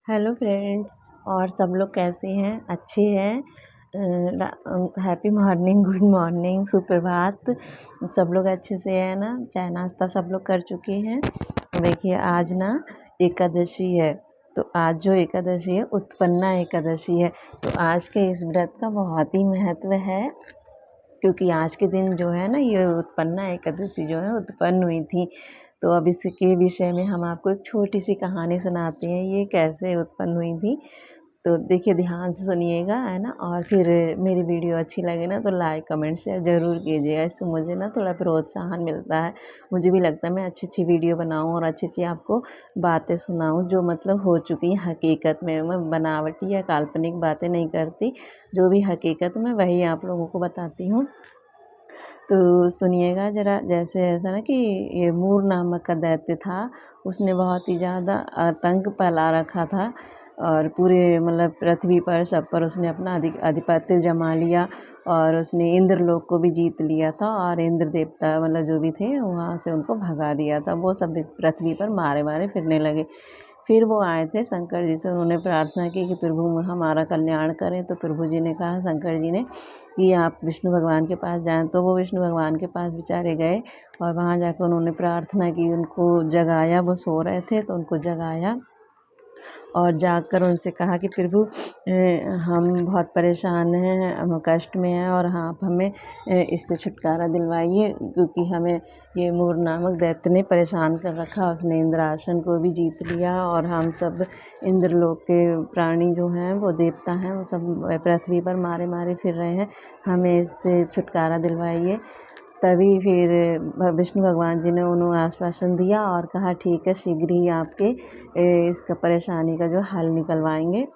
Hello friends. और सब लोग कैसे हैं? अच्छे हैं? हैप्पी मॉर्निंग, गुड मॉर्निंग, सुप्रभात। सब लोग अच्छे से हैं ना? चाय नाश्ता सब लोग कर चुके हैं? देखिए आज ना एकादशी है। तो आज जो एकादशी है उत्पन्ना एकादशी है। तो आज के इस व्रत का बहुत ही महत्व है, क्योंकि आज के दिन जो है ना ये उत्पन्ना एकादशी जो है उत्पन्न हुई थी। तो अब इसके विषय में हम आपको एक छोटी सी कहानी सुनाते हैं, ये कैसे उत्पन्न हुई थी। तो देखिए ध्यान से सुनिएगा, है ना। और फिर मेरी वीडियो अच्छी लगे ना तो लाइक कमेंट शेयर ज़रूर कीजिएगा। इससे मुझे ना थोड़ा प्रोत्साहन मिलता है। मुझे भी लगता है मैं अच्छी अच्छी वीडियो बनाऊं और अच्छी अच्छी आपको बातें सुनाऊं जो मतलब हो चुकी हैं हकीकत में। मैं बनावटी या काल्पनिक बातें नहीं करती, जो भी हकीकत में वही आप लोगों को बताती हूँ। तो सुनिएगा ज़रा। जैसे ऐसा ना कि ये मूर नामक का दैत्य था, उसने बहुत ही ज़्यादा आतंक फैला रखा था और पूरे मतलब पृथ्वी पर सब पर उसने अपना आधिपत्य जमा लिया। और उसने इंद्रलोक को भी जीत लिया था और इंद्र देवता मतलब जो भी थे वहाँ से उनको भगा दिया था। वो सब पृथ्वी पर मारे मारे फिरने लगे। फिर वो आए थे शंकर जी से, उन्होंने प्रार्थना की कि प्रभु हमारा कल्याण करें। तो प्रभु जी ने कहा, शंकर जी ने, कि आप विष्णु भगवान के पास जाएं। तो वो विष्णु भगवान के पास बेचारे गए और वहाँ जाकर उन्होंने प्रार्थना की, उनको जगाया। वो सो रहे थे तो उनको जगाया और जाकर उनसे कहा कि प्रभु हम बहुत परेशान हैं, हम कष्ट में हैं और आप हमें इससे छुटकारा दिलवाइए, क्योंकि हमें ये मूर नामक दैत्य ने परेशान कर रखा। उसने इंद्रासन को भी जीत लिया और हम सब इंद्रलोक के प्राणी जो हैं, वो देवता हैं, वो सब पृथ्वी पर मारे मारे फिर रहे हैं। हमें इससे छुटकारा दिलवाइए। तभी फिर विष्णु भगवान जी ने उन्हें आश्वासन दिया और कहा, ठीक है, शीघ्र ही आपके इसका परेशानी का जो हल निकलवाएंगे।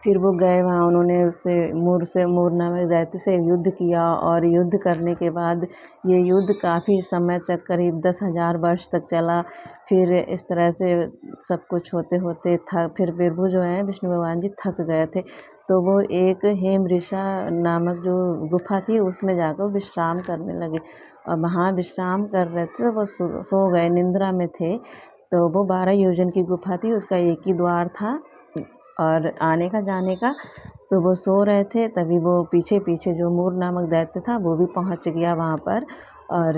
फिर वो गए वहाँ, उन्होंने उससे मूर नामक दैत्य से युद्ध किया। और युद्ध करने के बाद ये युद्ध काफ़ी समय तक, करीब 10,000 वर्ष तक चला। फिर इस तरह से सब कुछ होते होते फिर प्रभु जो हैं विष्णु भगवान जी थक गए थे। तो वो एक हेम ऋषा नामक जो गुफा थी उसमें जाकर विश्राम करने लगे। और वहाँ विश्राम कर रहे थे तो वो सो गए, निंद्रा में थे। तो वो 12 योजन की गुफा थी, उसका एक ही द्वार था और आने का जाने का। तो वो सो रहे थे, तभी वो पीछे पीछे जो मूर नामक दैत्य था वो भी पहुंच गया वहाँ पर। और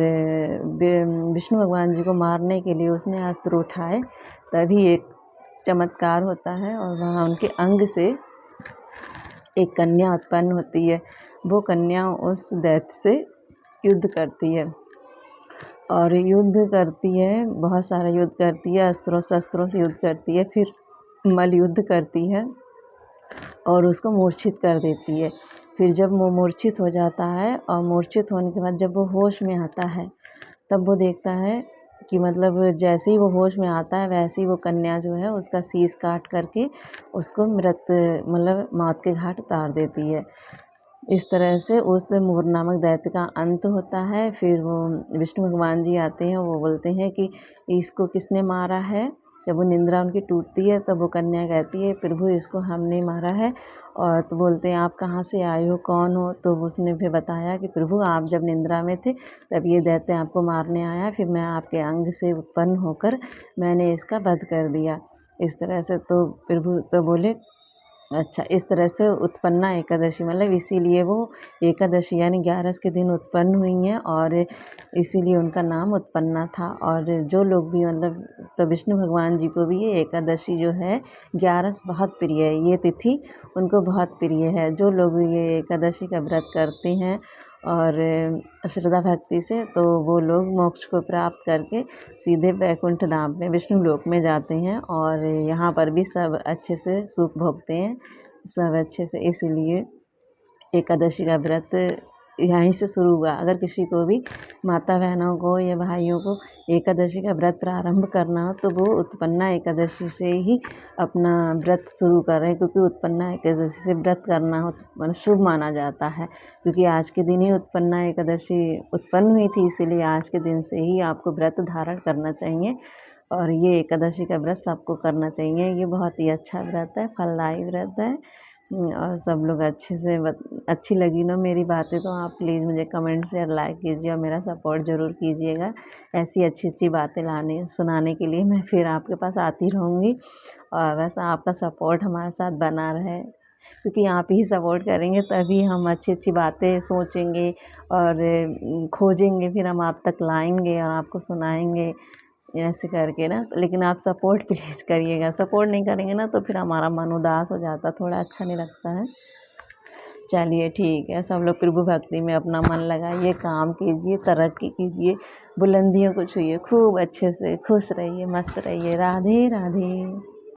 विष्णु भगवान जी को मारने के लिए उसने अस्त्र उठाए। तभी एक चमत्कार होता है और वहाँ उनके अंग से एक कन्या उत्पन्न होती है। वो कन्या उस दैत्य से युद्ध करती है और युद्ध करती है, बहुत सारा युद्ध करती है, अस्त्रों शस्त्रों से युद्ध करती है। फिर मल युद्ध करती है और उसको मूर्छित कर देती है। फिर जब वो मूर्छित हो जाता है और मूर्छित होने के बाद जब वो होश में आता है, तब वो देखता है कि मतलब जैसे ही वो होश में आता है वैसे ही वो कन्या जो है उसका शीश काट करके उसको मतलब मौत के घाट उतार देती है। इस तरह से उस मूर नामक दैत्य का अंत होता है। फिर वो विष्णु भगवान जी आते हैं, वो बोलते हैं कि इसको किसने मारा है। जब वो निंद्रा उनकी टूटती है तब वो कन्या कहती है, प्रभु इसको हमने मारा है। और तो बोलते हैं, आप कहाँ से आए हो, कौन हो। तो उसने फिर बताया कि प्रभु आप जब निंद्रा में थे तब ये दैत्य आपको मारने आया, फिर मैं आपके अंग से उत्पन्न होकर मैंने इसका वध कर दिया। इस तरह से तो प्रभु तो बोले, अच्छा, इस तरह से उत्पन्ना एकादशी मतलब इसीलिए वो एकादशी यानी 11 के दिन उत्पन्न हुई हैं और इसीलिए उनका नाम उत्पन्ना था। और जो लोग भी मतलब, तो विष्णु भगवान जी को भी ये एकादशी जो है 11 बहुत प्रिय है, ये तिथि उनको बहुत प्रिय है। जो लोग ये एकादशी का व्रत करते हैं और श्रद्धा भक्ति से, तो वो लोग मोक्ष को प्राप्त करके सीधे वैकुंठ धाम में विष्णु लोक में जाते हैं और यहाँ पर भी सब अच्छे से सुख भोगते हैं, सब अच्छे से। इसीलिए एकादशी का व्रत यहीं से शुरू हुआ। अगर किसी को भी माता बहनों को या भाइयों को एकादशी का व्रत प्रारंभ करना हो तो वो उत्पन्ना एकादशी से ही अपना व्रत शुरू करें, क्योंकि उत्पन्ना एकादशी से व्रत करना हो मतलब शुभ माना जाता है। क्योंकि आज के दिन ही उत्पन्ना एकादशी उत्पन्न हुई थी, इसीलिए आज के दिन से ही आपको व्रत धारण करना चाहिए। और ये एकादशी का व्रत सबको करना चाहिए। ये बहुत ही अच्छा व्रत है, फलदायी व्रत है। और सब लोग अच्छे से अच्छी लगी ना मेरी बातें तो आप प्लीज़ मुझे कमेंट शेयर लाइक कीजिए और मेरा सपोर्ट ज़रूर कीजिएगा। ऐसी अच्छी अच्छी बातें लाने सुनाने के लिए मैं फिर आपके पास आती रहूँगी। और बस आपका सपोर्ट हमारे साथ बना रहे, क्योंकि आप ही सपोर्ट करेंगे तभी हम अच्छी अच्छी बातें सोचेंगे और खोजेंगे, फिर हम आप तक लाएंगे और आपको सुनाएंगे ऐसे करके ना। लेकिन आप सपोर्ट प्लीज़ करिएगा, सपोर्ट नहीं करेंगे ना तो फिर हमारा मन उदास हो जाता, थोड़ा अच्छा नहीं लगता है। चलिए ठीक है, सब लोग प्रभु भक्ति में अपना मन लगाइए, काम कीजिए, तरक्की कीजिए, बुलंदियों को छूइए, खूब अच्छे से खुश रहिए, मस्त रहिए। राधे राधे।